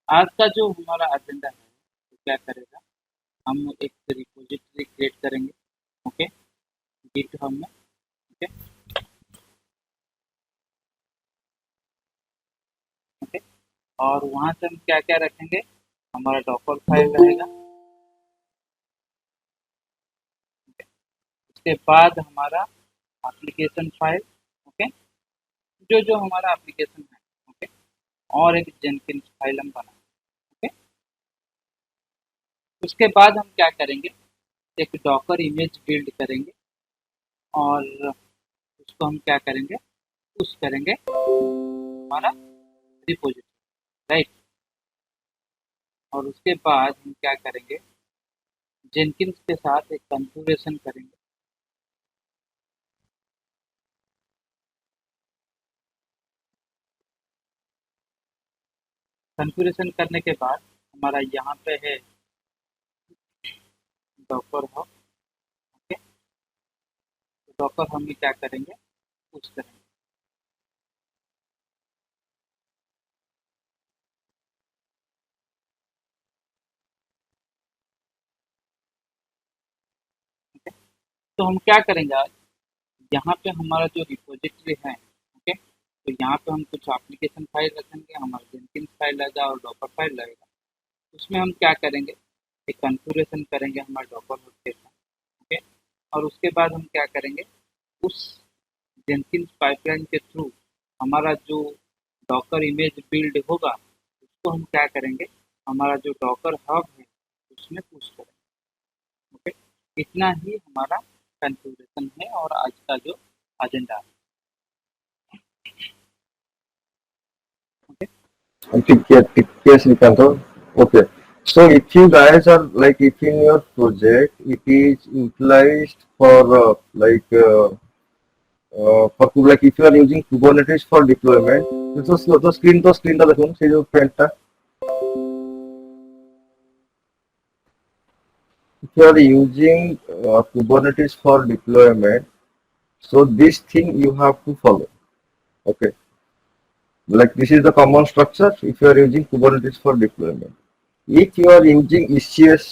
आज का जो हमारा एजेंडा है वो क्या करेगा, हम एक रिपोजिटरी क्रिएट करेंगे। ओके, गिटहब में। ओके। ओके, और वहाँ से हम क्या क्या रखेंगे, हमारा डॉकर फाइल रहेगा। उसके बाद हमारा एप्लीकेशन फाइल। ओके, जो जो हमारा एप्लीकेशन है। ओके, और एक जेनकिन्स फाइल हम बनाएंगे। ओके, उसके बाद हम क्या करेंगे, एक डॉकर इमेज बिल्ड करेंगे और उसको हम क्या करेंगे, पुश करेंगे हमारा रिपोजिटरी, राइट। और उसके बाद हम क्या करेंगे, जेनकिन्स के साथ एक कॉन्फ़िगरेशन करेंगे। कॉन्फ़िगरेशन करने के बाद हमारा यहाँ पे है डॉकर हब। ओके, तो डॉकर हम क्या करेंगे, पुश करेंगे। ओके, तो हम क्या करेंगे आज, यहाँ पे हमारा जो रिपोजिटरी है। ओके, तो यहाँ पे हम कुछ एप्लीकेशन फाइल रखेंगे, हमारा जेनकिन्स फाइल रहेगा और डॉकर फाइल रहेगा। उसमें हम क्या करेंगे, एक कॉन्फ़िगरेशन करेंगे हमारे डॉकर हब के साथ। ओके, और उसके बाद हम क्या करेंगे, उस जेनकिन्स पाइपलाइन के थ्रू हमारा जो डॉकर इमेज बिल्ड होगा उसको हम क्या करेंगे, हमारा जो डॉकर हब है उसमें पुश करेंगे। ओके, इतना ही हमारा कॉन्फ़िगरेशन है और आज का जो एजेंडा है। Okay. Yes, Nikanto. Okay. So if you guys are like if in your project it is utilized for like if you are using Kubernetes for deployment, तो screen टा देखो से जो फ्रेंड टा, if you are using Kubernetes for deployment, so this thing you have to follow. Okay, like this is the common structure if you are using Kubernetes for deployment. If you are using ECS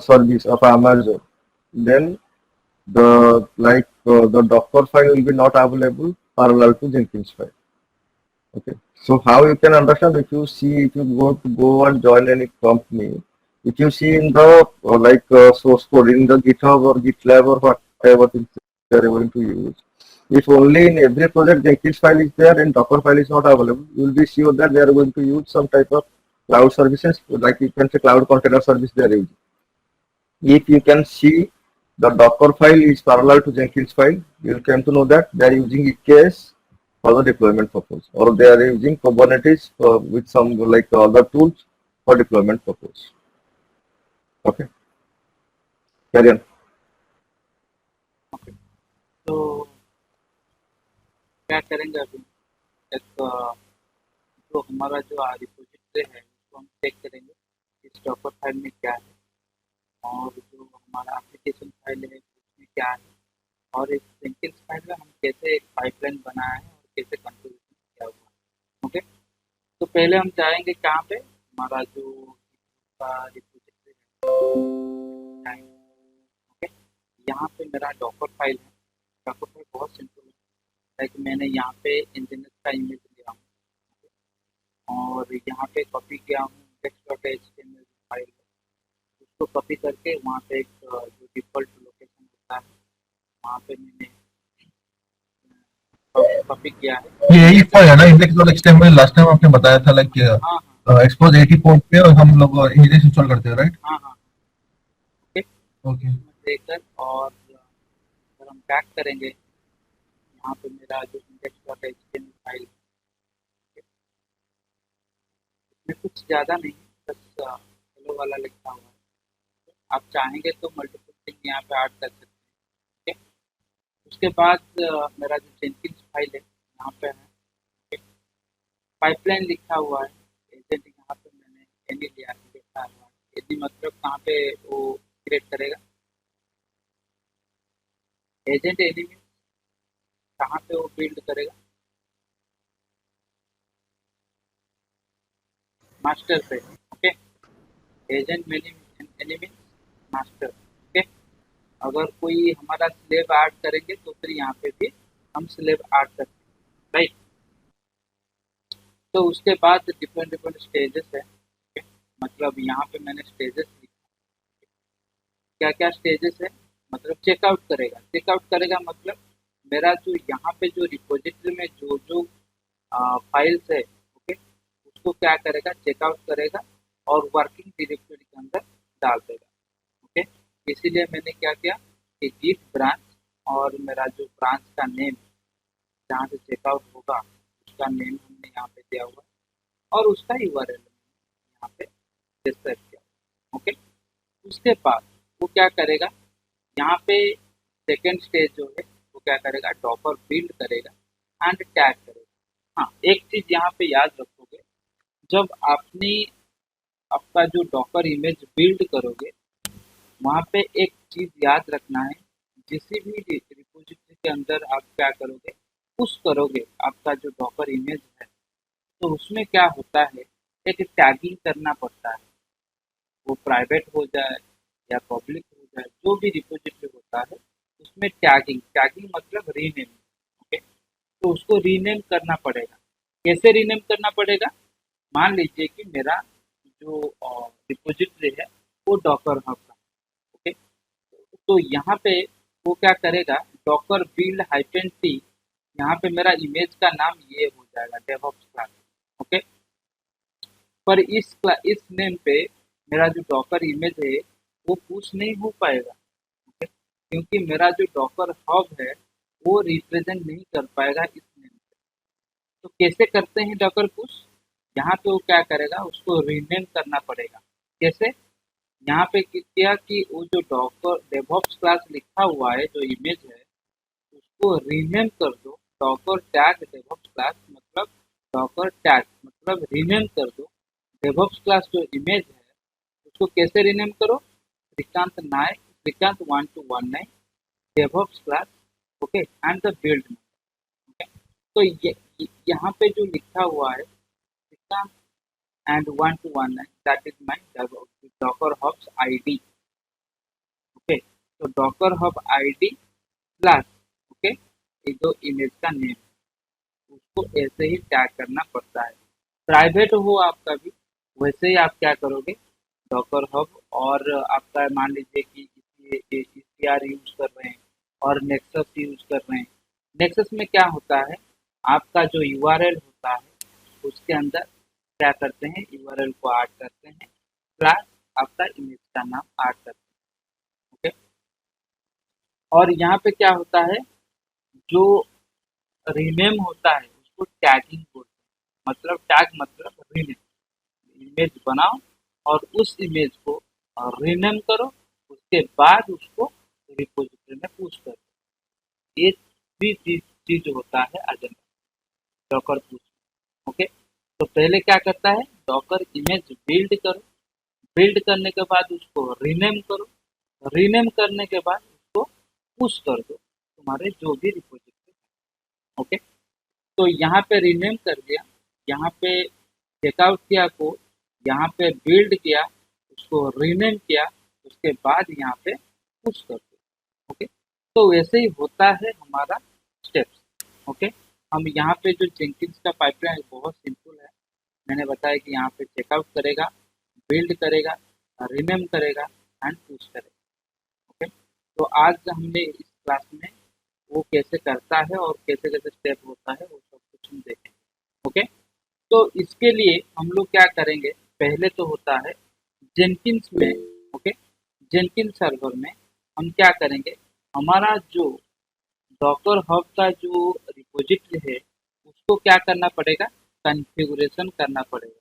service of Amazon, then the Docker file will be not available parallel to Jenkins file. Okay. So how you can understand, if you see, if you go and join any company, if you see in the source code in the GitHub or GitLab or whatever things they are going to use, if only in every project Jenkins file is there and Docker file is not available, you will be sure that they are going to use some type of cloud services, like you can say cloud container service they are using. If you can see the Docker file is parallel to Jenkins file, you will come to know that they are using EKS for the deployment purpose, or they are using Kubernetes with some like other tools for deployment purpose. Okay, carry on. Okay, तो क्या करेंगे अभी, एक जो हमारा जो repository है उसको हम चेक करेंगे इस डॉकर फाइल में क्या है, और जो हमारा एप्लीकेशन फाइल है उसमें क्या है, और इस जेनकिन्स फाइल में हम कैसे एक पाइपलाइन बनाया है और कैसे कॉन्फ़िगरेशन किया हुआ है। ओके, तो पहले हम जाएंगे कहाँ पे, हमारा जो रिपोजिटरी है। ओके, यहाँ पे मेरा डॉकर फाइल है। डॉकर फाइल बहुत सिंपल है, लाइक मैंने यहाँ पे इंजीनियर का इमेज लिया हूँ और यहाँ पे कॉपी किया हूँ index.html फाइल है, उसको कॉपी करके वहाँ पे एक जो डिफ़ॉल्ट लोकेशन होता है वहाँ पे मैंने कॉपी किया है। ये यही फाइल है ना, index.html लास्ट टाइम आपने बताया था लाइक हाँ एक्सपोज 80 पोर्ट पे और हम लोग इंडेक्स इंस्टॉल करते हैं, राइट? हाँ हाँ। Okay, okay. इसमें देकर और अगर हम बैक करेंगे, यहाँ पे मेरा जो index.html फाइल है, इसमें कुछ ज़्यादा नहीं, बस हेलो वाला लिखा हुआ है। आप चाहेंगे तो मल्टीपल थिंग यहाँ पे ऐड कर सकते हैं। ठीक है, उसके बाद मेरा जो जेनकिन्स फाइल है यहाँ पे है, पाइपलाइन लिखा हुआ है। एजेंट यहाँ पे मैंने एनी लिया है, लिखा हुआ है एनी, मतलब कहाँ पे वो क्रिएट करेगा, एजेंट एनी में कहाँ पे वो बिल्ड करेगा, मास्टर पे। Agent enemy master. ओके, अगर कोई हमारा स्लेब ऐड करेंगे तो फिर यहाँ पे भी हम स्लेब ऐड करते हैं, राइट। तो उसके बाद डिफरेंट डिफरेंट स्टेजेस है। okay? मतलब यहाँ पे मैंने स्टेजेस लिखा, क्या क्या स्टेजेस है, मतलब चेकआउट करेगा। चेकआउट करेगा मतलब मेरा जो यहाँ पे जो रिपोजिटरी में जो जो फाइल्स है, ओके, उसको क्या करेगा, चेकआउट करेगा और वर्किंग डायरेक्टरी के अंदर डाल देगा। ओके, इसीलिए मैंने क्या किया कि गिट ब्रांच और मेरा जो ब्रांच का नेम जहाँ से चेकआउट होगा उसका नेम हमने यहाँ पे दिया हुआ है और उसका यूआरएल यहाँ पे डिस्क्राइब किया। ओके, उसके बाद वो क्या करेगा, यहाँ पे सेकेंड स्टेज जो है वो क्या करेगा, डॉकर बिल्ड करेगा एंड टैग करेगा। हाँ, एक चीज यहाँ पे याद रखोगे, जब आपने आपका जो डॉकर इमेज बिल्ड करोगे वहाँ पे एक चीज याद रखना है, जिस भी रिपोजिटरी के अंदर आप क्या करोगे, पुश करोगे आपका जो डॉकर इमेज है, तो उसमें क्या होता है, एक टैगिंग करना पड़ता है। वो प्राइवेट हो जाए या पब्लिक हो जाए, जो भी रिपोजिटरी होता है उसमें टैगिंग टैगिंग मतलब रीनेम। ओके, तो उसको रीनेम करना पड़ेगा। कैसे रीनेम करना पड़ेगा, मान लीजिए कि मेरा जो रिपोजिटरी है वो डॉकर हब का। ओके, तो यहाँ पे वो क्या करेगा, डॉकर बिल्ड हाइफेन टी, यहाँ पे मेरा इमेज का नाम ये हो जाएगा डेवऑप्स क्लास। ओके, पर इस नेम पे मेरा जो डॉकर इमेज है वो पुश नहीं हो पाएगा। ओके, क्योंकि मेरा जो डॉकर हब है वो रिप्रेजेंट नहीं कर पाएगा इस नेम पे। तो कैसे करते हैं डॉकर पुश, यहाँ पे वो क्या करेगा, उसको रीनेम करना पड़ेगा। कैसे, यहाँ पे किया कि वो जो डॉकर डेवऑप्स क्लास लिखा हुआ है जो इमेज है उसको रीनेम कर दो, डॉकर टैग डेवऑप्स क्लास मतलब डॉकर टैग मतलब रीनेम कर दो। डेवऑप्स क्लास जो इमेज है उसको कैसे रीनेम करो, Shrikant Nayak, Shrikant 1219 DevOps class. Okay, and the build. Okay, तो यहाँ पे जो लिखा हुआ है Shrikant and 1219 that is my Docker hubs ID. Okay, तो Docker hub ID plus, okay, ये जो इमेज का नेम उसको ऐसे ही टैग करना पड़ता है। प्राइवेट हो आपका भी वैसे ही आप क्या करोगे, डॉकर हब और आपका मान लीजिए कि ECR यूज कर रहे हैं और नेक्सस यूज कर रहे हैं। नेक्सस में क्या होता है, आपका जो यूआरएल होता है उसके अंदर क्या करते हैं, यूआरएल को ऐड करते हैं प्लस आपका इमेज का नाम ऐड करते हैं। ओके, और यहाँ पे क्या होता है, जो रीनेम होता है उसको टैगिंग बोलते हैं। मतलब टैग मतलब रीनेम, इमेज बनाओ और उस इमेज को रीनेम करो, उसके बाद उसको रिपोजिटरी में पुश करो। ये थ्री चीज होता है एजेंडा डॉकर पुश। ओके, तो पहले क्या करता है, डॉकर इमेज बिल्ड करो, बिल्ड करने के बाद उसको रीनेम करो, रीनेम करने के बाद उसको पुश कर दो तुम्हारे जो भी रिपोजिटरी। ओके, तो यहाँ पे रीनेम कर दिया, यहाँ पे चेकआउट किया कोड, यहाँ पे बिल्ड किया, उसको रीनेम किया, उसके बाद यहाँ पे पुश कर दिया। ओके, तो वैसे ही होता है हमारा स्टेप्स। ओके, हम यहाँ पे जो जेंकिन्स का पाइपलाइन बहुत सिंपल है, मैंने बताया कि यहाँ पे चेकआउट करेगा, बिल्ड करेगा, रीनेम करेगा एंड पुश करेगा। ओके, तो आज हमने इस क्लास में वो कैसे करता है और कैसे कैसे स्टेप होता है वो सब कुछ हम देखेंगे। ओके, तो इसके लिए हम लोग क्या करेंगे, पहले तो होता है जेनकिंस में। ओके, जेनकिंस सर्वर में हम क्या करेंगे, हमारा जो डॉकर हब का जो रिपोजिटरी है उसको क्या करना पड़ेगा, कॉन्फ़िगरेशन करना पड़ेगा।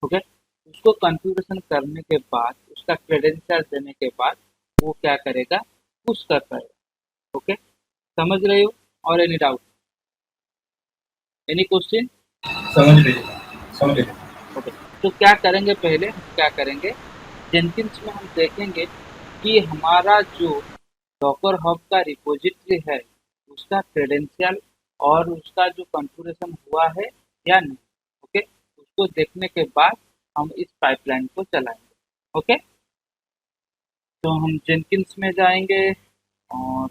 ओके, उसको कॉन्फ़िगरेशन करने के बाद उसका क्रेडेंशियल देने के बाद वो क्या करेगा, पुश कर पाएगा। ओके, समझ रहे हो, और एनी डाउट, एनी क्वेश्चन? समझ लीजिए, समझ लीजिए। ओके, तो क्या करेंगे, पहले हम क्या करेंगे, जेनकिंस में हम देखेंगे कि हमारा जो डॉकर हब का रिपोजिटरी है उसका क्रेडेंशियल और उसका जो कॉन्फ़िगरेशन हुआ है या नहीं। ओके, उसको देखने के बाद हम इस पाइपलाइन को चलाएंगे। ओके, तो हम जेनकिंस में जाएंगे और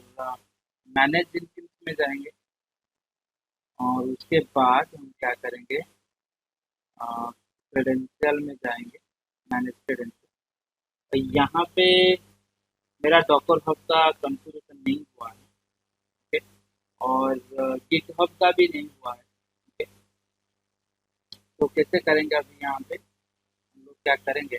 मैनेज जेनकिंस में जाएंगे और उसके बाद हम क्या करेंगे, क्रेडेंशियल में जाएंगे, मैनेज क्रेडेंशियल। यहाँ पे मेरा डॉकर हब का कॉन्फ़िगरेशन नहीं हुआ है। ओके, और गिट हब का भी नहीं हुआ है। ओके, तो कैसे करेंगे अभी यहाँ पे हम लोग क्या करेंगे,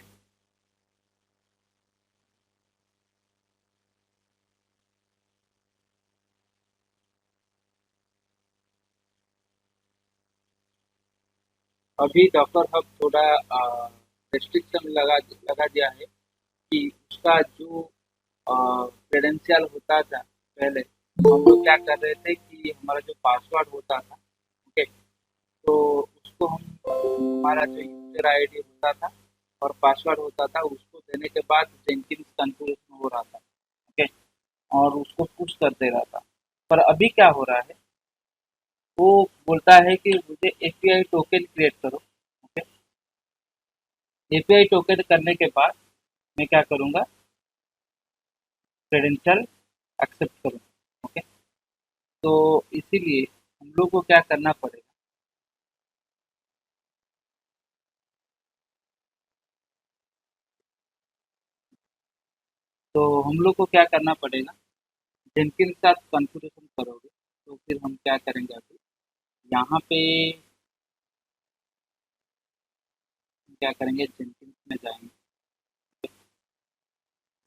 अभी डॉकर हब थोड़ा रेस्ट्रिक्शन लगा लगा दिया है कि उसका जो क्रेडेंशियल होता था पहले, हम लोग क्या कर रहे थे कि हमारा जो पासवर्ड होता था, ओके, तो उसको हम हमारा जो यूजर आईडी होता था और पासवर्ड होता था उसको देने के बाद जेनकिंस कॉन्फ़िगरेशन हो रहा था। ओके, और उसको पुश कर दे रहा था। पर अभी क्या हो रहा है, वो बोलता है कि मुझे एपीआई टोकन क्रिएट करो। ओके, एपीआई टोकन करने के बाद मैं क्या करूँगा, क्रेडेंशियल एक्सेप्ट करूँगा। ओके, तो इसीलिए हम लोग को क्या करना पड़ेगा, तो हम लोग को क्या करना पड़ेगा, जेनकिंस के साथ कॉन्फ़िगरेशन करोगे तो फिर हम क्या करेंगे, अभी यहाँ पे हम क्या करेंगे, जेनकिंस में जाएंगे,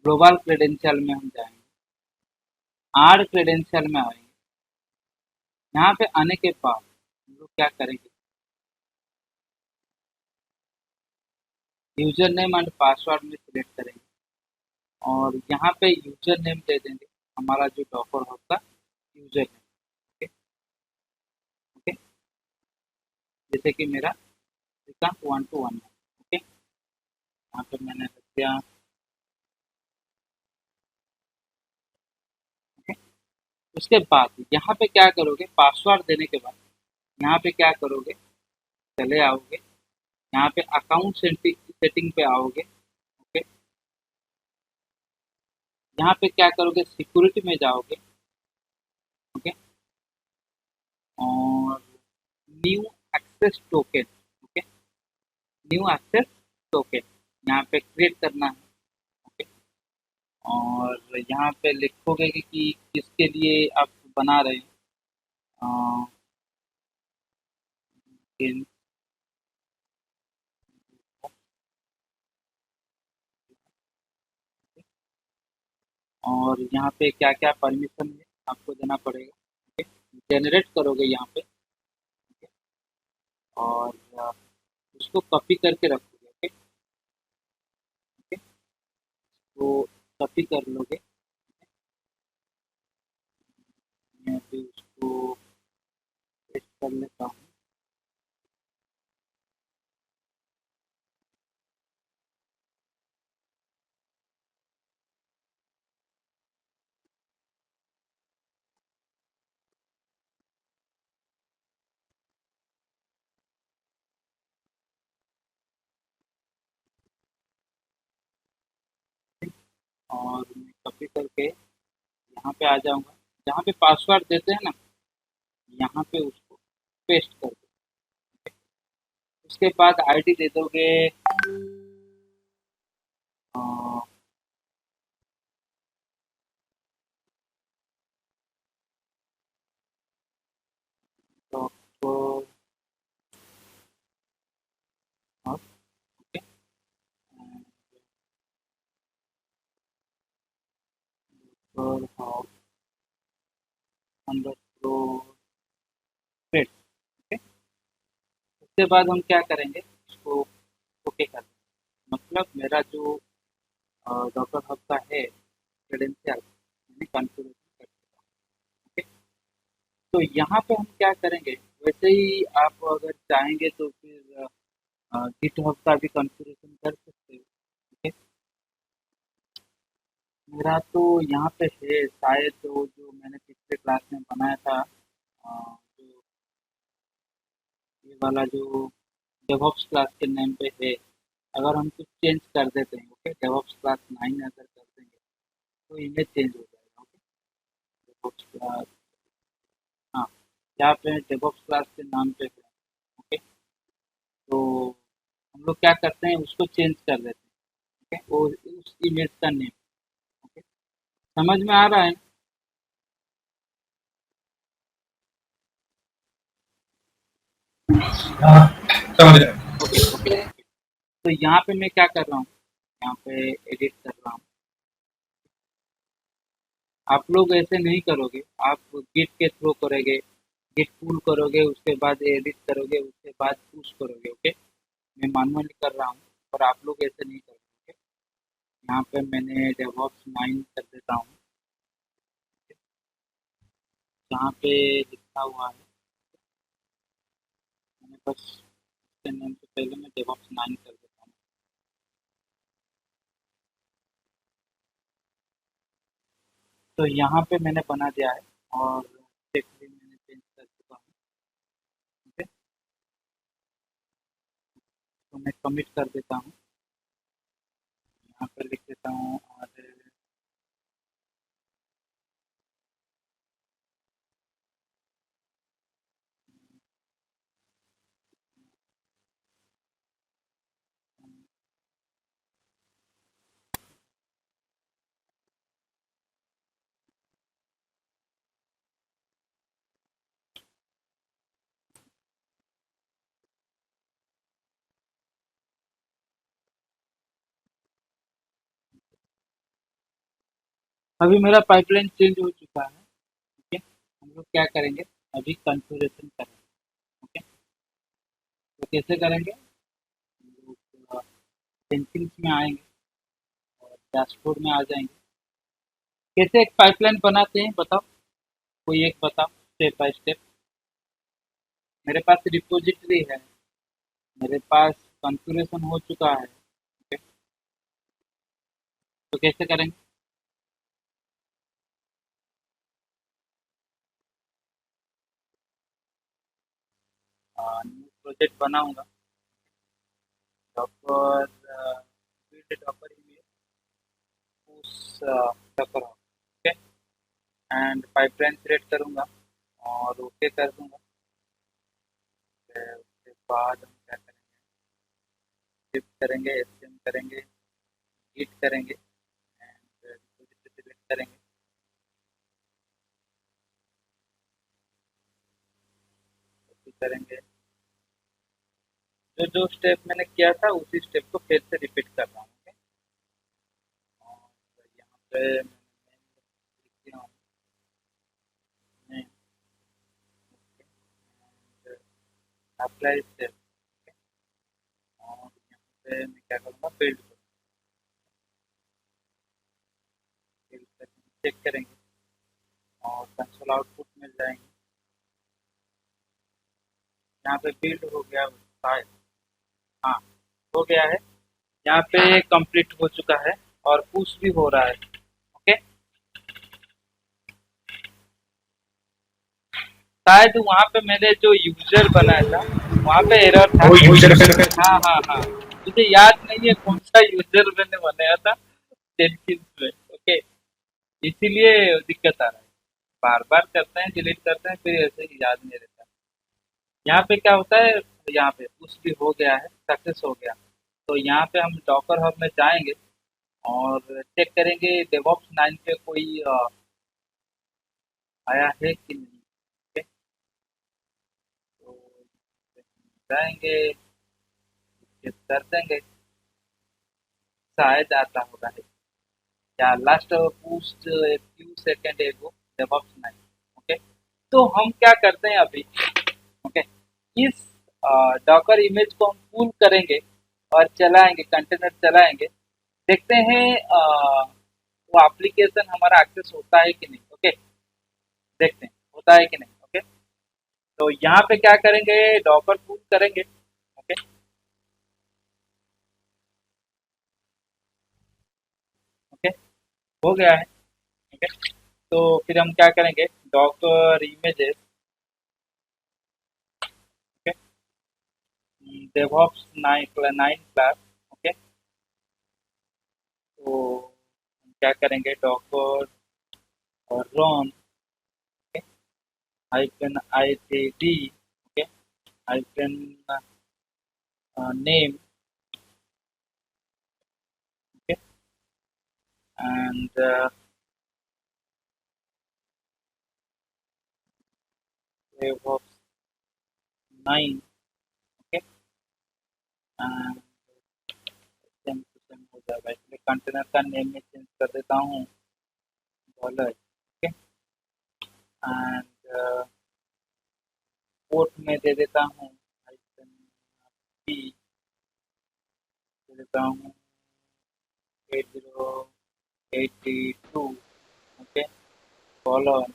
ग्लोबल क्रेडेंशियल में हम जाएंगे, आड क्रेडेंशियल में आएंगे। यहाँ पे आने के बाद हम लोग क्या करेंगे, यूजर नेम एंड पासवर्ड में सिलेक्ट करेंगे और यहाँ पे यूजर नेम दे देंगे हमारा जो डॉकर होगा यूजर नेम। ओके, ओके, जैसे कि मेरा श्रीकांत 121 है। ओके, यहाँ पे मैंने रख दिया। ओके, उसके बाद यहाँ पे क्या करोगे, पासवर्ड देने के बाद यहाँ पे क्या करोगे, चले आओगे, यहाँ पे अकाउंट सेटिंग पे आओगे। ओके, यहाँ पे क्या करोगे, सिक्योरिटी में जाओगे। ओके, और new access token. Okay, new access token यहाँ पे क्रिएट करना है। ओके, और यहाँ पे लिखोगे कि किसके लिए आप बना रहे हैं, इन- और यहाँ पे क्या क्या परमिशन है आपको देना पड़ेगा। ओके, जनरेट करोगे यहाँ पे। ओके, और उसको कॉपी करके रखोगे। ओके, ओके, तो कॉपी कर लोगे। मैं अभी उसको पेस्ट कर लेता हूँ। और मैं कॉपी करके यहाँ पे आ जाऊँगा, जहाँ पे पासवर्ड देते हैं ना, यहाँ पे उसको पेस्ट कर दो। उसके बाद आईडी दे दोगे, अ, तो आपको ओके, और हाँ अंडरस्कोर पेस्ट। ओके, उसके बाद हम क्या करेंगे, इसको ओके कर देंगे। मतलब मेरा जो डॉक्टर हब का है क्रेडेंशियल मैंने कॉन्फ़िगरेशन कर दिया। ओके, तो यहाँ पे हम क्या करेंगे, वैसे ही आप अगर चाहेंगे तो फिर गिट हब का भी कॉन्फ़िगरेशन कर सकते हो। ओके, मेरा तो यहाँ पे है शायद वो जो मैंने पिछले क्लास में बनाया था, जो ये वाला जो डेवऑप्स क्लास के नेम पे है, अगर हम कुछ चेंज कर देते हैं, ओके, डेवऑप्स क्लास 9 अगर कर देंगे तो इमेज चेंज हो जाएगा, ओके। डेवऑप्स क्लास, हाँ, यहाँ पे डेवऑप्स क्लास के नाम पे है, ओके। तो हम लोग क्या करते हैं, उसको चेंज कर देते हैं, ओके, और उस इमेज का नेम, ओके। समझ में आ रहा है? हाँ, समझ रहे हैं। Okay, okay, okay. तो यहाँ पे मैं क्या कर रहा हूँ, यहाँ पे एडिट कर रहा हूँ। आप लोग ऐसे नहीं करोगे, आप गिट के थ्रू करोगे, गिट पुल करोगे, उसके बाद एडिट करोगे, उसके बाद पुश करोगे, ओके। मैं मैनुअली कर रहा हूँ, और आप लोग ऐसे नहीं करोगे, ओके। यहाँ पे मैंने डेवऑप्स 9 कर देता हूँ, जहाँ पे लिखा हुआ है, मैंने बस इसके नेम से पहले मैं डेवऑप्स 9 कर देता हूँ। तो यहाँ पे मैंने बना दिया है, और टेक्स्ट भी मैंने चेंज कर चुका हूँ, ठीक है। तो मैं कमिट कर देता हूँ, यहाँ पे लिख देता हूँ, और अभी मेरा पाइपलाइन चेंज हो चुका है, ठीक है। हम लोग क्या करेंगे, अभी कॉन्फ़िगरेशन करेंगे, ओके। तो कैसे करेंगे, हम लोग जेंकिन्स में आएंगे और डैशबोर्ड में आ जाएंगे। कैसे एक पाइपलाइन बनाते हैं बताओ, कोई एक बताओ, स्टेप बाय स्टेप। मेरे पास रिपोजिटरी है, मेरे पास कॉन्फ़िगरेशन हो चुका है, ओके। तो कैसे करेंगे, न्यू प्रोजेक्ट बनाऊंगा, डॉकर बिल्ड डॉकर इमेज, उस Docker, okay, and pipeline create करूंगा और ओके कर दूंगा। फिर उसके बाद हम क्या करेंगे, शिफ्ट करेंगे, एसटीएम करेंगे, गिट करेंगे, एंड रिपोजिटरी सिलेक्ट करेंगे, कॉपी करेंगे। जो जो स्टेप मैंने किया था उसी स्टेप को फिर से रिपीट कर रहा हूँ, ओके। और यहाँ पे मैं लिख दिया हूँ name, and अप्लाई स्टेप, और यहाँ पे मैं क्या करूँगा, फिल्ड चेक करेंगे और कंसोल आउटपुट मिल जाएंगे। यहाँ पे बिल्ड हो गया शायद, हाँ, हो गया है। यहाँ पे कंप्लीट हो चुका है और पुश भी हो रहा है, ओके। शायद वहाँ पे मैंने जो यूजर बनाया था वहाँ पे एरर था। वो यूजर पे हाँ, हाँ, हाँ, मुझे याद नहीं है कौन सा यूजर मैंने बनाया था जेनकिंस में, ओके। इसीलिए दिक्कत आ रहा है, बार बार करते हैं, डिलीट करते हैं, फिर ऐसे ही याद नहीं रहता। यहाँ पे क्या होता है, यहाँ पे पुश भी हो गया है, सक्सेस हो गया। तो यहाँ पे हम डॉकर हब में जाएंगे और चेक करेंगे डेवऑप्स 9 पे कोई आया है कि नहीं, ठीक है। तो जाएंगे, चेक कर देंगे, शायद आता होगा है, या लास्ट पोस्ट फ्यू सेकंड एगो डेवऑप्स 9, ओके। तो हम क्या करते हैं अभी, ओके, इस डॉकर इमेज को हम पुल करेंगे और चलाएंगे, कंटेनर चलाएंगे, देखते हैं वो एप्लीकेशन हमारा एक्सेस होता है कि नहीं, ओके। देखते हैं होता है कि नहीं, ओके। तो यहाँ पे क्या करेंगे, डॉकर पुल करेंगे, ओके, ओके, हो गया है, ओके। तो फिर हम क्या करेंगे, docker images, okay, DevOps 9 class, okay, तो हम क्या करेंगे, docker run hyphen ITD, okay, hyphen name, okay, and DevOps 9, okay, and same to same हो जाएगा, इसलिए कंटेनर का नेम में चेंज कर देता हूँ डॉलर, ओके, एंड पोर्ट में दे देता हूँ हाइफन पी, दे देता हूँ 8082, ओके, कॉलन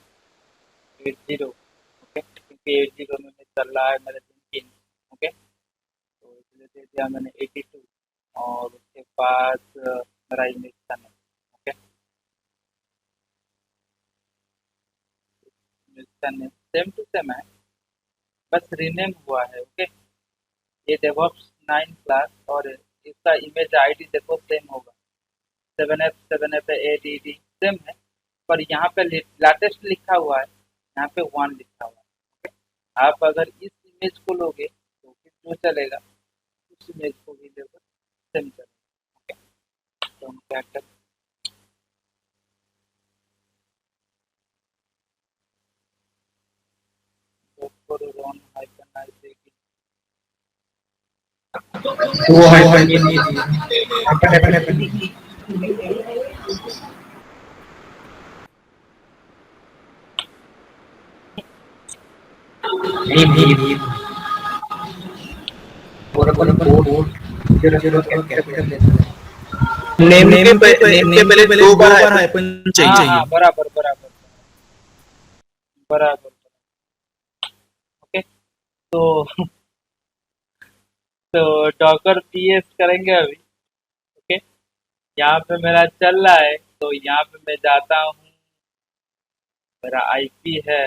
80, ओके, क्योंकि 80 में चल रहा है मेरा थिंकिंग, ओके, तो इसलिए दे दिया मैंने 82, और उसके बाद मेरा इमेज का नेम, ओके, इमेज का नेम सेम टू सेम है, बस रीनेम हुआ है, ओके। ये डेवऑप्स 9 क्लास, और इसका इमेज आईडी देखो सेम होगा, 7F 8ED सेम है, पर यहाँ पे लेटेस्ट लिखा हुआ है, यहाँ पे 1 लिखा हुआ है, ओके। आप अगर इस इमेज को लोगे तो फिर जो चलेगा, उस इमेज को भी लोगे सेम चलेगा, ओके। तो हम क्या करें, रन हाइफन आई से वो हाइफन ये नहीं थी, हाइफन नहीं नहीं नहीं, और अपन कोड जीरो कैपिटल लेते हैं। नेम के पहले दो बार हाइफन हाँ चाहिए। हाँ, बराबर बराबर बराबर, ओके। तो तो डॉकर पीएस करेंगे अभी, ओके। यहाँ पे मेरा चल रहा है, तो यहाँ पे मैं जाता हूँ, मेरा आईपी है,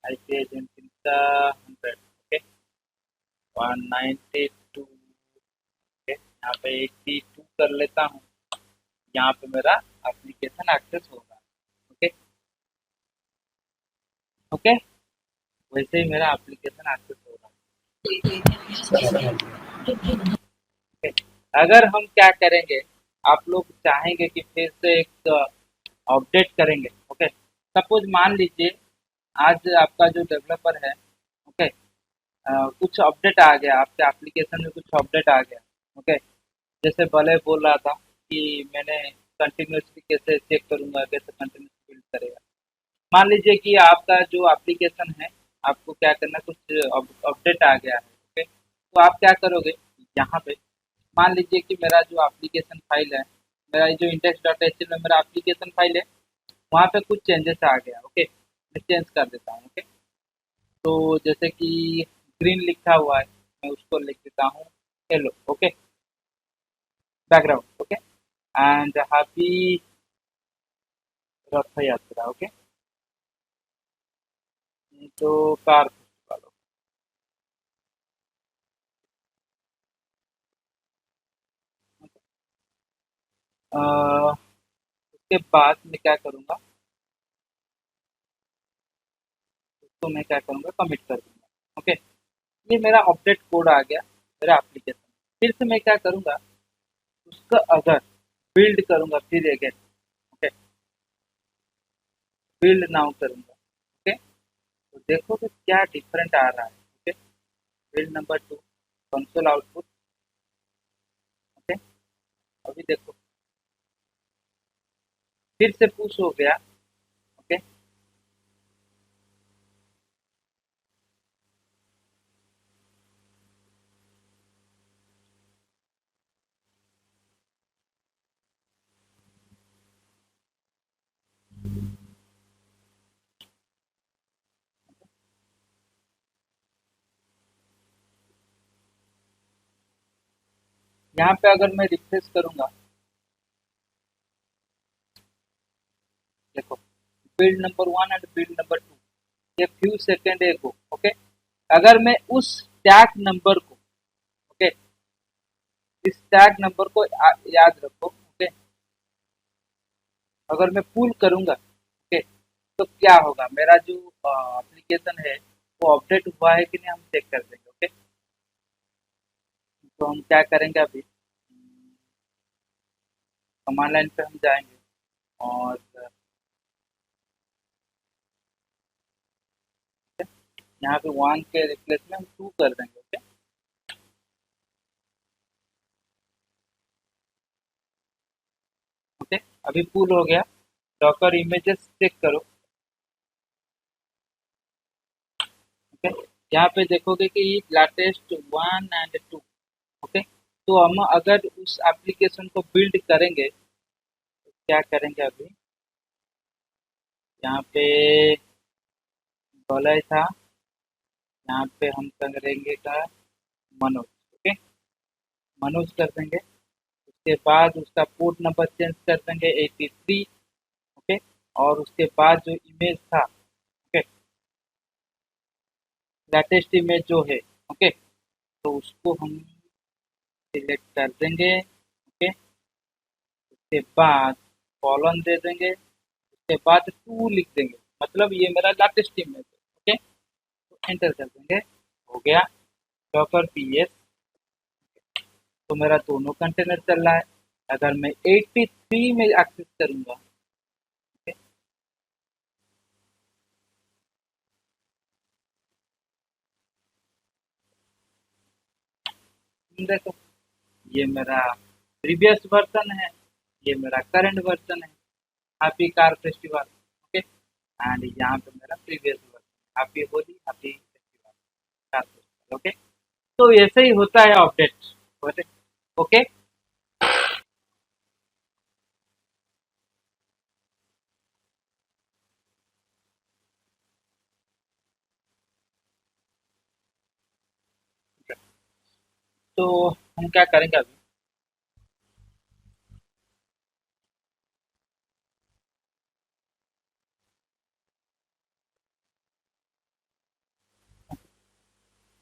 आईपी है जेनकिंस का 100, ओके, 192, ओके, यहाँ पे 82 कर लेता हूँ, यहाँ पे मेरा एप्लीकेशन एक्सेस होगा, ओके, ओके, वैसे ही मेरा एप्लीकेशन एक्सेस होगा, ओके। अगर हम क्या करेंगे, आप लोग चाहेंगे कि फिर से एक अपडेट करेंगे, ओके, सपोज मान लीजिए आज आपका जो डेवलपर है, ओके, कुछ अपडेट आ गया, आपके एप्लीकेशन में कुछ अपडेट आ गया, ओके, जैसे भले बोल रहा था कि मैंने कंटिन्यूसली कैसे चेक करूंगा, कैसे कंटिन्यूसली बिल्ड करेगा। मान लीजिए कि आपका जो एप्लीकेशन है, आपको क्या करना, कुछ अपडेट आ गया है, ओके, तो आप क्या करोगे, यहाँ पे मान लीजिए कि मेरा जो एप्लीकेशन फाइल है, मेरा जो index.html में मेरा एप्लीकेशन फाइल है, वहाँ पे कुछ चेंजेस आ गया, ओके, मैं चेंज कर देता हूँ, ओके। तो जैसे कि ग्रीन लिखा हुआ है, मैं उसको लिख देता हूँ hello, okay, background, okay, and happy रथ यात्रा, ओके, तो कार फेस्टिवल, उसके बाद मैं क्या करूँगा, उसको मैं क्या करूँगा, कमिट कर दूंगा, ओके। ये मेरा अपडेट कोड आ गया मेरा एप्लीकेशन, फिर से मैं क्या करूँगा, उसका अगर बिल्ड करूँगा फिर अगेन, ओके, बिल्ड नाउ करूँगा, ओके, तो देखो कि क्या डिफरेंट आ रहा है, okay, build number 2 console output, okay, अभी देखो फिर से पुश हो गया, ओके। यहाँ पे अगर मैं रिफ्रेश करूँगा, देखो build number 1 and build number 2, ये फ्यू सेकेंड एगो, ओके। अगर मैं उस टैग नंबर को, ओके, इस टैग नंबर को याद रखो। ओके, अगर मैं पुल करूंगा, ओके, तो क्या होगा, मेरा जो एप्लीकेशन है वो अपडेट हुआ है कि नहीं हम चेक कर देंगे। ओके, तो हम क्या करेंगे अभी, कमांड लाइन पे हम जाएंगे और यहाँ पे 1 के रिप्लेस में हम 2 कर देंगे। ओके, ओके, अभी पुल हो गया। डॉकर इमेजेस चेक करो। ओके, यहाँ पे देखोगे कि लेटेस्ट 1 और 2। ओके, तो हम अगर उस एप्लीकेशन को बिल्ड करेंगे तो क्या करेंगे अभी, यहाँ पे बलय था, यहाँ पे हम करेंगे का मनोज। ओके, मनोज कर देंगे। उसके बाद उसका पोर्ट नंबर चेंज कर देंगे 83। ओके, और उसके बाद जो इमेज था, ओके, लेटेस्ट इमेज जो है, ओके, तो उसको हम सिलेक्ट कर देंगे। ओके, उसके बाद कॉलन दे देंगे, उसके बाद 2 लिख देंगे, मतलब ये मेरा लेटेस्ट इमेज है। ओके, तो एंटर कर देंगे, हो गया। डॉकर पीएस, तो मेरा दोनों कंटेनर चल रहा है। अगर मैं 83 में एक्सेस करूंगा, ओके, देखो ये मेरा प्रीवियस वर्जन है, ये मेरा करंट वर्जन है, happy car festival. Okay, and यहाँ पे मेरा previous version, happy Holi, happy festival, car festival. Okay, तो ऐसे ही होता है अपडेट। ओके, तो हम क्या करेंगे अभी,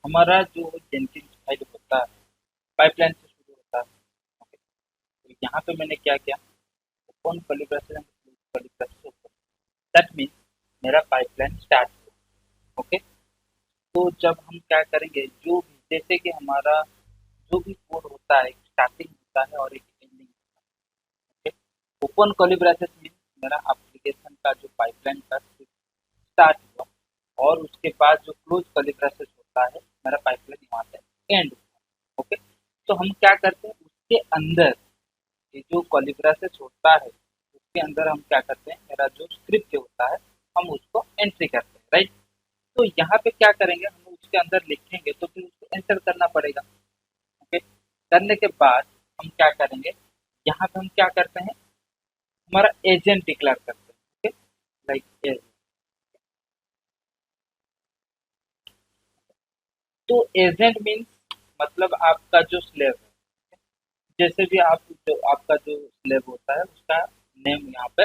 हमारा जो जेनकिंस फाइल होता है पाइपलाइन से शुरू होता है। ओके, तो यहाँ पे मैंने क्या किया, open curly bracket and close curly bracket open, that mean मेरा पाइपलाइन स्टार्ट हो। ओके, तो जब हम क्या करेंगे, जो भी जैसे कि हमारा जो भी कोड होता है, एक स्टार्टिंग होता है और एक एंडिंग होता है। ओपन कर्ली ब्रैकेट मीन मेरा एप्लीकेशन का जो पाइपलाइन का स्टार्ट हुआ, और उसके बाद जो क्लोज कर्ली ब्रैकेट होता है मेरा पाइपलाइन वहाँ से एंड हुआ। ओके, तो हम क्या करते हैं, उसके अंदर ये जो कर्ली ब्रैकेट होता है उसके अंदर हम क्या करते हैं, मेरा जो स्क्रिप्ट होता है हम उसको एंट्री करते हैं, राइट। तो यहाँ पे क्या करेंगे, हम उसके अंदर लिखेंगे तो फिर उसको एंटर करना पड़ेगा। ओके, करने के बाद हम क्या करेंगे, यहाँ पे हम क्या करते हैं, हमारा एजेंट डिक्लेयर करते हैं। ओके, लाइक एजेंट, तो एजेंट मीन्स मतलब आपका जो स्लेव है, जैसे भी आप जो आपका जो स्लेव होता है उसका नेम यहाँ पे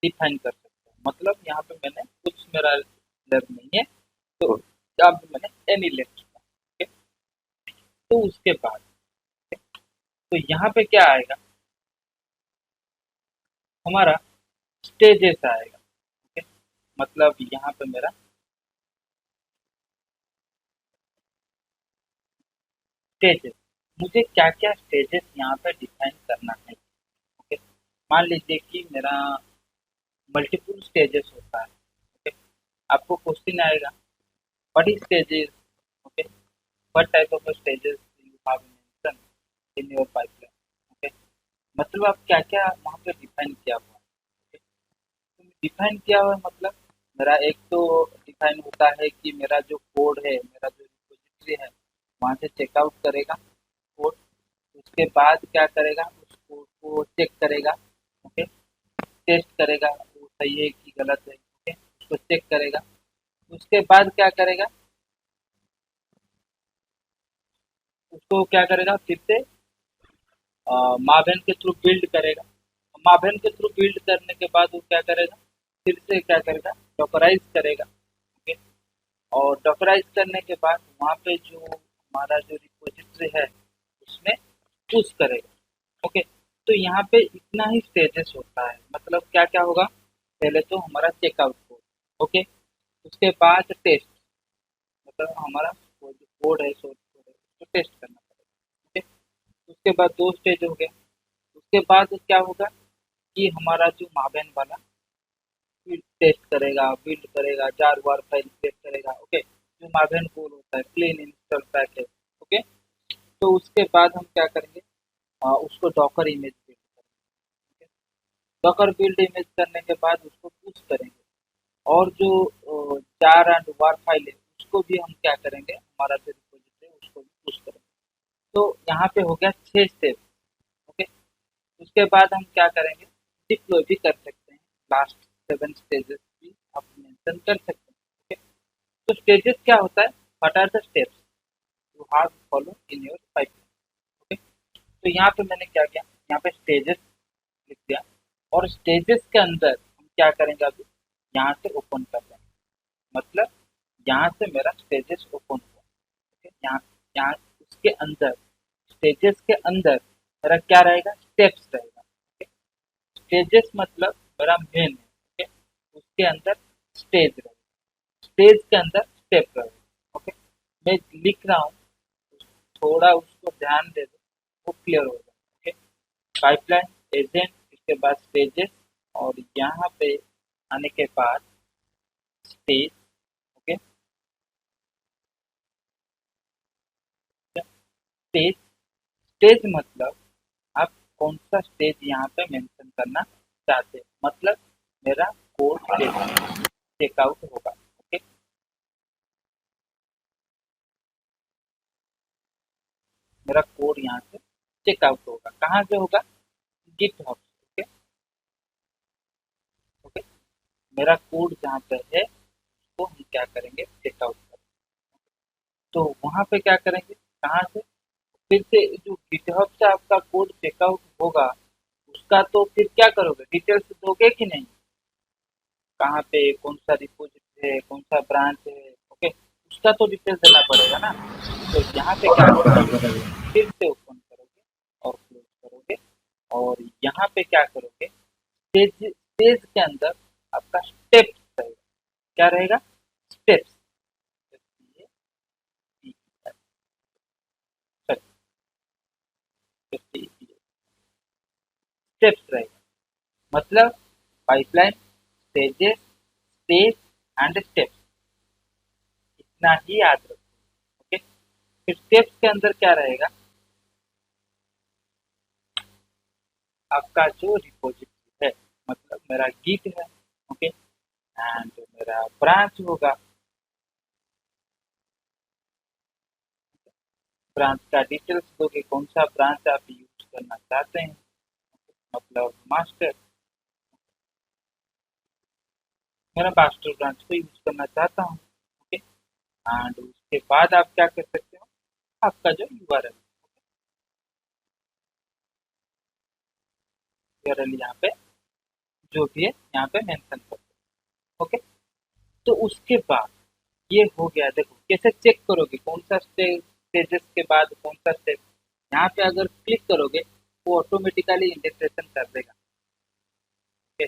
डिफाइन कर सकते हैं। मतलब यहाँ पे मैंने कुछ मेरा स्लेव नहीं है, तो यहाँ पे मैंने एनी लेट चुका। ओके, तो उसके बाद तो यहाँ पे क्या आएगा, हमारा स्टेजेस आएगा। ओके, मतलब यहाँ पे मेरा स्टेजेस, मुझे क्या क्या स्टेजेस यहाँ पे डिफाइन करना है। ओके, मान लीजिए कि मेरा मल्टीपल स्टेजेस होता है। ओके, आपको क्वेश्चन आएगा what is stages. Okay, what type of stages you have mention in your pipeline. Okay, मतलब आप क्या क्या वहाँ पे डिफाइन किया हुआ है। तो डिफाइन किया हुआ है, मतलब मेरा एक तो डिफाइन होता है कि मेरा जो कोड है, मेरा जो रिपोजिटरी है वहाँ से चेकआउट करेगा कोड, उसके बाद क्या करेगा, उस कोड को चेक करेगा। ओके, टेस्ट करेगा वो सही है कि गलत है। ओके, उसको चेक करेगा, उसके बाद क्या करेगा, उसको क्या करेगा फिर से मावेन के थ्रू बिल्ड करेगा। मावेन के थ्रू बिल्ड करने के बाद वो क्या करेगा, फिर से क्या करेगा, डॉकराइज करेगा। ओके, और डॉकराइज करने के बाद वहाँ पे जो हमारा जो रिपोजिटरी है उसमें पुश करेगा। ओके, तो यहाँ पे इतना ही स्टेजेस होता है। मतलब क्या क्या होगा, पहले तो हमारा चेकआउट कोड। ओके, उसके बाद टेस्ट, मतलब हमारा वो जो कोड है, सोर्स कोड है, उसको टेस्ट करना पड़ेगा। ओके, उसके बाद दो स्टेज हो गया। उसके बाद क्या होगा कि हमारा जो मावेन वाला बिल्ड टेस्ट करेगा, बिल्ड करेगा, जार वार फाइल टेस्ट करेगा। ओके, जो मावेन कोड होता है, क्लीन इंस्टॉल पैकेज। ओके, तो उसके बाद हम क्या करेंगे, उसको डॉकर इमेज बिल्ड करेंगे। डॉकर बिल्ड इमेज करने के बाद उसको पुश करेंगे, और जो जार एंड वार फाइल है उसको भी हम क्या करेंगे, हमारा जो रिपोजिटरी है उसको भी पुश करेंगे। तो यहाँ पे हो गया 6 स्टेप। ओके, उसके बाद हम क्या करेंगे, डिप्लॉय भी कर सकते हैं। लास्ट 7 स्टेजेस भी आप मेंशन कर सकते हैं। ओके, तो स्टेजेस क्या होता है, what are the steps you have follow in your pipeline. Okay, तो यहाँ पे मैंने क्या किया, यहाँ पे स्टेजेस लिख दिया, और स्टेजेस के अंदर हम क्या करेंगे, अभी यहाँ से ओपन कर देंगे। मतलब यहाँ से मेरा स्टेजेस ओपन हुआ। ओके, यहाँ यहाँ उसके अंदर, स्टेजेस के अंदर मेरा क्या रहेगा, स्टेप्स रहेगा। ओके, स्टेजेस मतलब मेरा मेन है। ओके, उसके अंदर स्टेज रहेगा, स्टेज के अंदर स्टेप रहेगा। ओके, मैं लिख रहा हूँ, थोड़ा उसको ध्यान दे दो, वो क्लियर हो जाए। ओके, पाइपलाइन एजेंट, इसके बाद स्टेजेस, और यहाँ पे आने के बाद स्टेज। ओके, स्टेज, स्टेज मतलब आप कौन सा स्टेज यहाँ पे मेंशन करना चाहते हैं। मतलब मेरा कोड चेकआउट होगा। ओके, मेरा कोड यहाँ से चेकआउट होगा, कहाँ से होगा, गिटहब। ओके, ओके, मेरा कोड जहाँ पे है उसको हम क्या करेंगे, चेकआउट करेंगे। तो वहाँ पे क्या करेंगे, कहाँ से, फिर से जो गिटहब से आपका कोड चेकआउट होगा, उसका तो फिर क्या करोगे, डिटेल्स दोगे कि नहीं, कहाँ पे कौन सा डिपॉजिट है, कौन सा ब्रांच है। ओके, उसका तो डिटेल्स देना पड़ेगा ना। तो यहाँ पे क्या करोगे, फिर से ओपन करोगे और क्लोज करोगे, और यहाँ पे क्या करोगे, स्टेज, स्टेज के अंदर आपका स्टेप्स रहेगा। क्या रहेगा, स्टेप्स, स्टेप्स रहेगा। मतलब pipeline, stages, stage and steps, इतना ही याद रखो। ओके, फिर स्टेप्स के अंदर क्या रहेगा, आपका जो रिपोजिटरी है, मतलब मेरा गिट है। ओके, एंड मेरा ब्रांच होगा, ब्रांच का डिटेल्स दोगे, कौन सा ब्रांच आप यूज करना चाहते हैं, मतलब मास्टर, मेरा मास्टर ब्रांच को यूज करना चाहता हूँ। ओके, एंड उसके बाद आप क्या कर सकते हो, आपका जो यूआरएल, यूआरएल यहाँ पे जो भी है यहाँ पे मेंशन कर दो। ओके, तो उसके बाद ये हो गया। देखो कैसे चेक करोगे, कौन सा स्टेजेस के बाद कौन सा स्टेप, यहाँ पे अगर क्लिक करोगे वो ऑटोमेटिकली इंडेक्सेशन कर देगा। ओके,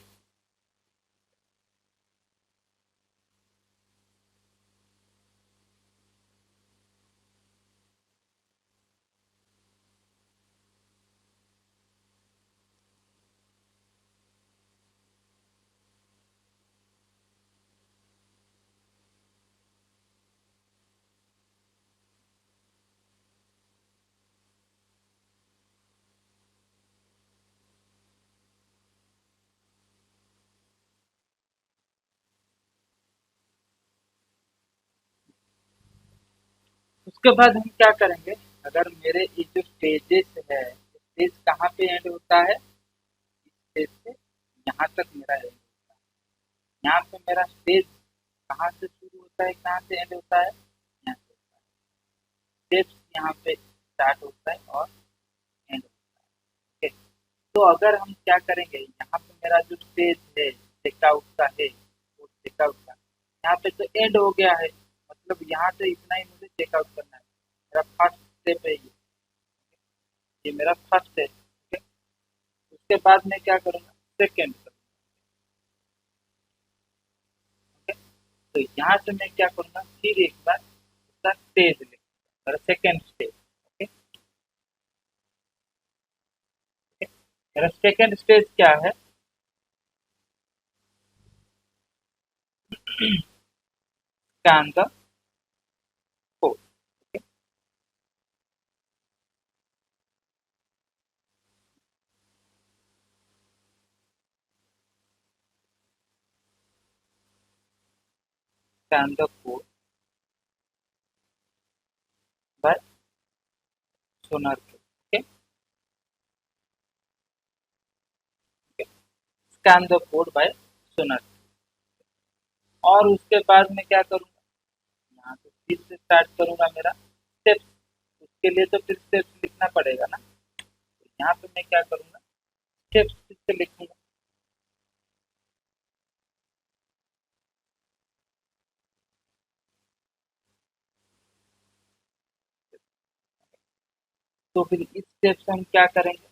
उसके बाद हम क्या करेंगे, अगर मेरे ये जो स्टेजेस है, स्टेज कहाँ पे एंड होता है, स्टेज से यहाँ तक मेरा एंड होता है। यहाँ पे मेरा स्टेज कहाँ से शुरू होता है, कहाँ से एंड होता है, यहाँ से होता है। स्टेप्स यहाँ पे स्टार्ट होता है और एंड होता है। ठीक है? तो अगर हम क्या करेंगे, यहाँ पे मेरा जो स्टेज है चेकआउट का है, वो चेकआउट का यहाँ पे तो एंड हो गया है, मतलब यहाँ से इतना ही मुझे चेकआउट करना है, मेरा फर्स्ट स्टेप है ये। ये मेरा फर्स्ट है, ठीक है। उसके बाद मैं क्या करूँगा, सेकेंड करूँगा, ठीक है। तो यहाँ से मैं क्या करूँगा, फिर एक बार उसका स्टेज लिखूंगा, मेरा सेकेंड स्टेज, ओके। मेरा सेकेंड स्टेज क्या है, scan the code, okay. Scan the code by Sonar code, okay. Scan the code by Sonar. और उसके बाद मैं क्या करूँगा, यहाँ से फिर से स्टार्ट करूँगा मेरा स्टेप्स। उसके लिए तो फिर स्टेप्स लिखना पड़ेगा ना, तो यहाँ पे मैं क्या करूँगा, स्टेप्स फिर से लिखूंगा। तो फिर इस स्टेप से हम क्या करेंगे,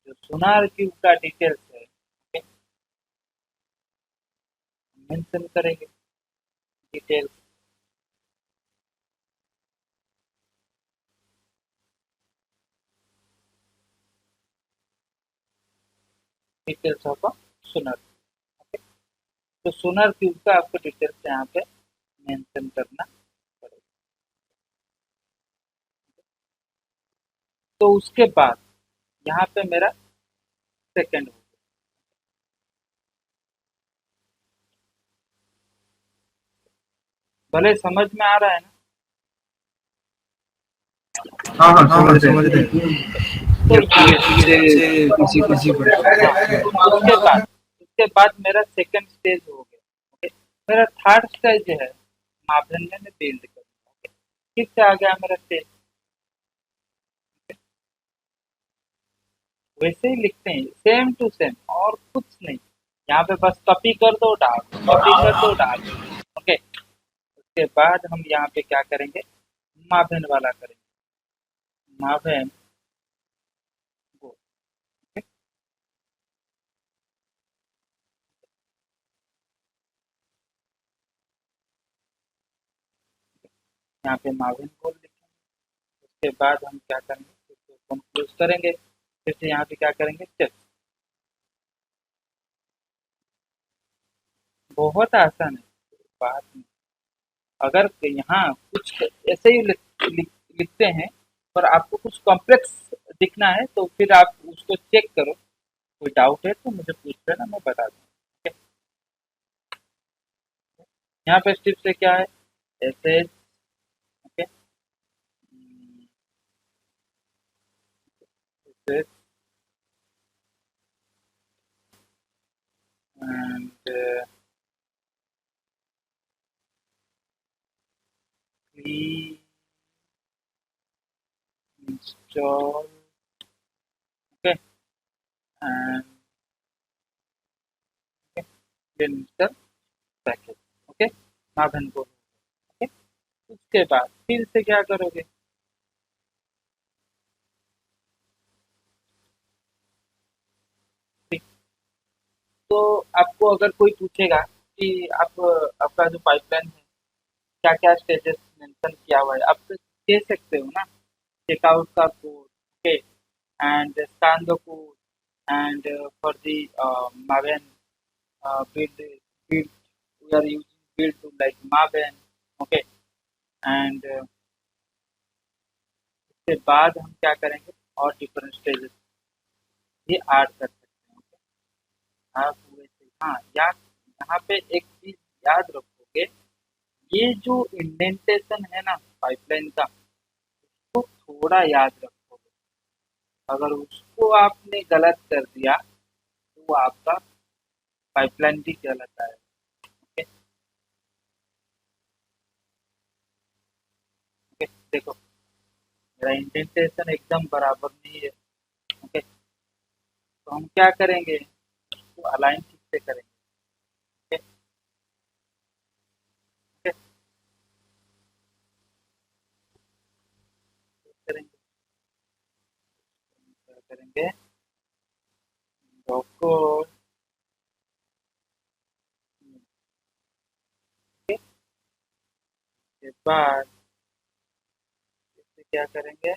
जो सोनार क्यूब का डिटेल्स है, ओके, मेंशन करेंगे details, details of Sonar, okay. तो सोनार क्यूब का आपको डिटेल्स यहाँ पे मेंशन करना पड़ेगा। तो उसके बाद यहाँ पे मेरा सेकंड हो गया, भले समझ में आ रहा है ना। हाँ हाँ हाँ हाँ समझ समझ रहे रहे हैं। हैं। तो ये यहाँ से इसी इसी पर उसके बाद मेरा सेकंड स्टेज हो गया, ओके। मेरा थर्ड स्टेज है मापदंड में बिल्ड करना, ओके। फिर से आ गया मेरा स्टेज, वैसे ही लिखते हैं सेम टू सेम और कुछ नहीं। यहाँ पे बस कॉपी कर दो डाल, कॉपी कर दो डाल, ओके। उसके बाद हम यहाँ पे क्या करेंगे, माभेन वाला करेंगे, माभेन को, ओके। यहाँ पे माभेन को लिखेंगे। उसके बाद हम क्या करेंगे, इसको क्लोज करेंगे, फिर से यहाँ पे क्या करेंगे, स्टेप। बहुत आसान है, बात नहीं। अगर यहाँ कुछ ऐसे ही लिखते हैं, पर आपको कुछ कॉम्प्लेक्स दिखना है तो फिर आप उसको चेक करो, कोई डाउट है तो मुझे पूछ लेना, मैं बता दूँ, ठीक है। यहाँ पे स्टेप से क्या है, ऐसे, ओके, ऐसे and install, okay, and then install package, okay, माधन को, ओके। उसके बाद फिर से क्या करोगे, ठीक। तो आपको अगर कोई पूछेगा कि आप आपका जो पाइपलाइन है क्या क्या स्टेजेस मेंशन किया हुआ है, आप तो कह सकते हो ना, चेकआउट का code, okay, and scan the code, and for the Maven build, build we are using build to like Maven, okay. And उसके बाद हम क्या करेंगे, और डिफरेंट स्टेजेस ये ऐड कर सकते हैं, ओके। आप वैसे हाँ याद, यहाँ पे एक चीज याद रखोगे, ये जो इंडेंटेशन है ना पाइपलाइन का, वो थोड़ा याद रखोगे। अगर उसको आपने गलत कर दिया तो वो आपका पाइपलाइन भी गलत आएगा, ओके। ओके, देखो मेरा इंडेंटेशन एकदम बराबर नहीं है, ओके। तो हम क्या करेंगे, उसको अलाइन ठीक से करेंगे, ओके, ओके, करेंगे। करेंगे डॉकर के बाद इससे क्या करेंगे,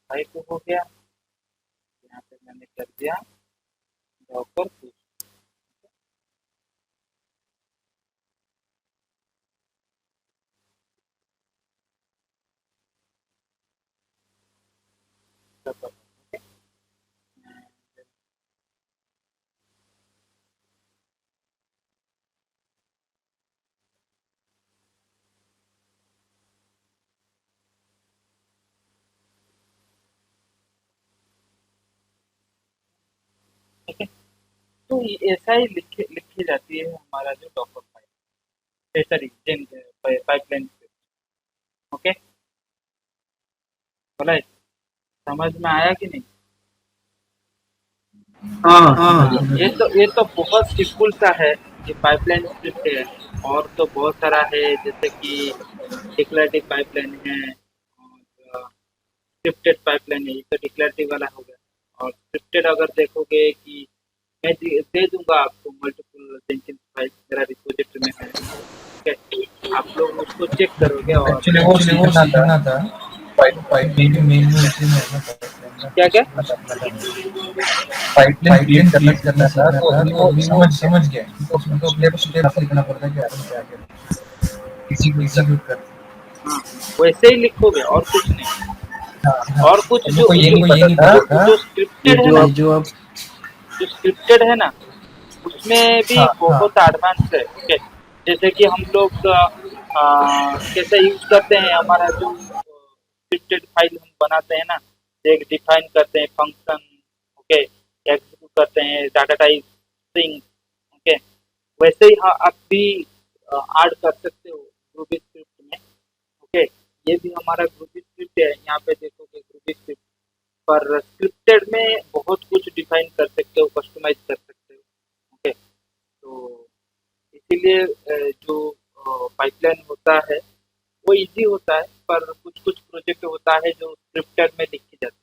फाइल हो गया, यहाँ पे मैंने कर दिया डॉकर पुश। ठीक है, तो ऐसा ही लिखी जाती है हमारा जो Docker file, sorry pipeline. Okay, बोला समझ में आया कि नहीं? हाँ। ये तो बहुत सिंपल सा है, ये पाइपलाइन स्क्रिप्ट है। और तो बहुत सारा है, जैसे कि डिक्लेरेटिव पाइपलाइन है और स्क्रिप्टेड पाइपलाइन है। ये तो डिक्लेरेटिव वाला हो गया। और स्क्रिप्टेड अगर देखोगे कि मैं दे दूंगा आपको मल्टीपल जेंकिन्स फाइल मेरा रिपोजिटरी में है। ठीक है, आप लोग उसको चेक करोगे और एक्चुअली वो सीखना था पाइपलाइन के मेन में उसी में है ना क्या क्या पाइपलाइन क्रिएट करना था तो अभी वो समझ गया तो उसमें तो स्टेप लिखना पड़ता है कि आगे क्या क्या किसी को एग्जीक्यूट कर। हाँ, वैसे ही लिखोगे और कुछ नहीं। और कुछ मेरे जो को ये जो नहीं पता था जो ये स्क्रिप्टेड है ना, जो आप जो स्क्रिप्टेड है ना, उसमें भी बहुत एडवांस है। ओके, जैसे कि हम लोग कैसे यूज करते हैं, हमारा जो स्क्रिप्टेड फाइल हम बनाते हैं ना, एक डिफाइन करते हैं फंक्शन। ओके, एग्जीक्यूट करते हैं डाटा टाइप स्ट्रिंग। ओके, वैसे ही हाँ आप भी ऐड कर सकते हो ग्रूबी स्क्रिप्ट में। ओके, ये भी हमारा ग्रूबी स्क्रिप्ट है। यहाँ पे देखोगे ग्रूबी स्क्रिप्ट पर स्क्रिप्टेड में बहुत कुछ डिफाइन कर सकते हो, कस्टमाइज कर सकते हो। ओके, तो इसीलिए जो पाइपलाइन होता है वो इजी होता है, पर कुछ कुछ प्रोजेक्ट होता है जो स्क्रिप्टेड में लिखी जाती है।